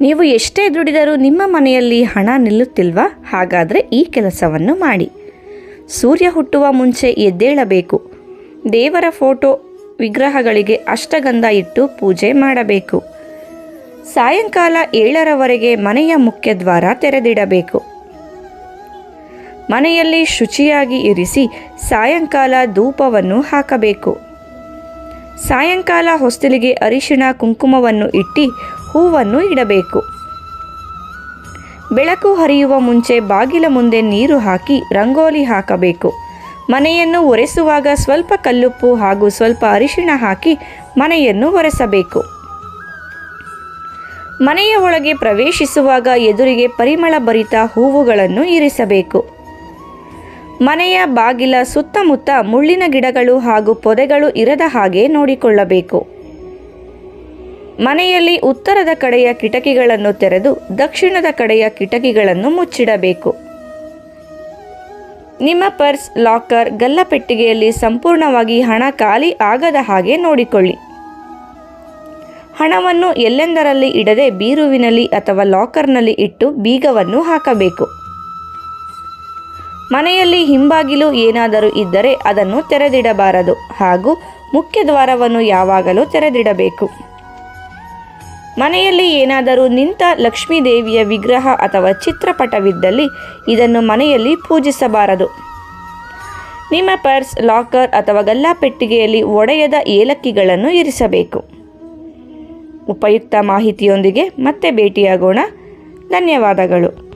ನೀವು ಎಷ್ಟೇ ದುಡಿದರೂ ನಿಮ್ಮ ಮನೆಯಲ್ಲಿ ಹಣ ನಿಲ್ಲುತ್ತಿಲ್ವಾ? ಹಾಗಾದರೆ ಈ ಕೆಲಸವನ್ನು ಮಾಡಿ. ಸೂರ್ಯ ಹುಟ್ಟುವ ಮುಂಚೆ ಎದ್ದೇಳಬೇಕು. ದೇವರ ಫೋಟೋ ವಿಗ್ರಹಗಳಿಗೆ ಅಷ್ಟಗಂಧ ಇಟ್ಟು ಪೂಜೆ ಮಾಡಬೇಕು. ಸಾಯಂಕಾಲ 7ರವರೆಗೆ ಮನೆಯ ಮುಖ್ಯದ್ವಾರ ತೆರೆದಿಡಬೇಕು. ಮನೆಯಲ್ಲಿ ಶುಚಿಯಾಗಿ ಇರಿಸಿ ಸಾಯಂಕಾಲ ಧೂಪವನ್ನು ಹಾಕಬೇಕು. ಸಾಯಂಕಾಲ ಹೊಸ್ತಿಲಿಗೆ ಅರಿಶಿಣ ಕುಂಕುಮವನ್ನು ಇಟ್ಟು ಹೂವನ್ನು ಇಡಬೇಕು. ಬೆಳಕು ಹರಿಯುವ ಮುಂಚೆ ಬಾಗಿಲ ಮುಂದೆ ನೀರು ಹಾಕಿ ರಂಗೋಲಿ ಹಾಕಬೇಕು. ಮನೆಯನ್ನು ಒರೆಸುವಾಗ ಸ್ವಲ್ಪ ಕಲ್ಲುಪ್ಪು ಹಾಗೂ ಸ್ವಲ್ಪ ಅರಿಶಿಣ ಹಾಕಿ ಮನೆಯನ್ನು ಒರೆಸಬೇಕು. ಮನೆಯ ಒಳಗೆ ಪ್ರವೇಶಿಸುವಾಗ ಎದುರಿಗೆ ಪರಿಮಳಭರಿತ ಹೂವುಗಳನ್ನು ಇರಿಸಬೇಕು. ಮನೆಯ ಬಾಗಿಲ ಸುತ್ತಮುತ್ತ ಮುಳ್ಳಿನ ಗಿಡಗಳು ಹಾಗೂ ಪೊದೆಗಳು ಇರದ ಹಾಗೆ ನೋಡಿಕೊಳ್ಳಬೇಕು. ಮನೆಯಲ್ಲಿ ಉತ್ತರದ ಕಡೆಯ ಕಿಟಕಿಗಳನ್ನು ತೆರೆದು ದಕ್ಷಿಣದ ಕಡೆಯ ಕಿಟಕಿಗಳನ್ನು ಮುಚ್ಚಿಡಬೇಕು. ನಿಮ್ಮ ಪರ್ಸ್, ಲಾಕರ್, ಗಲ್ಲಪೆಟ್ಟಿಗೆಯಲ್ಲಿ ಸಂಪೂರ್ಣವಾಗಿ ಹಣ ಖಾಲಿ ಆಗದ ಹಾಗೆ ನೋಡಿಕೊಳ್ಳಿ. ಹಣವನ್ನು ಎಲ್ಲೆಂದರಲ್ಲಿ ಇಡದೆ ಬೀರುವಿನಲ್ಲಿ ಅಥವಾ ಲಾಕರ್ನಲ್ಲಿ ಇಟ್ಟು ಬೀಗವನ್ನು ಹಾಕಬೇಕು. ಮನೆಯಲ್ಲಿ ಹಿಂಬಾಗಿಲು ಏನಾದರೂ ಇದ್ದರೆ ಅದನ್ನು ತೆರೆದಿಡಬಾರದು ಹಾಗೂ ಮುಖ್ಯ ದ್ವಾರವನ್ನು ಯಾವಾಗಲೂ ತೆರೆದಿಡಬೇಕು. ಮನೆಯಲ್ಲಿ ಏನಾದರೂ ನಿಂತ ಲಕ್ಷ್ಮೀದೇವಿಯ ವಿಗ್ರಹ ಅಥವಾ ಚಿತ್ರಪಟವಿದ್ದಲ್ಲಿ ಇದನ್ನು ಮನೆಯಲ್ಲಿ ಪೂಜಿಸಬಾರದು. ನಿಮ್ಮ ಪರ್ಸ್, ಲಾಕರ್ ಅಥವಾ ಗಲ್ಲಾಪೆಟ್ಟಿಗೆಯಲ್ಲಿ ಒಡೆಯದ ಏಲಕ್ಕಿಗಳನ್ನು ಇರಿಸಬೇಕು. ಉಪಯುಕ್ತ ಮಾಹಿತಿಯೊಂದಿಗೆ ಮತ್ತೆ ಭೇಟಿಯಾಗೋಣ. ಧನ್ಯವಾದಗಳು.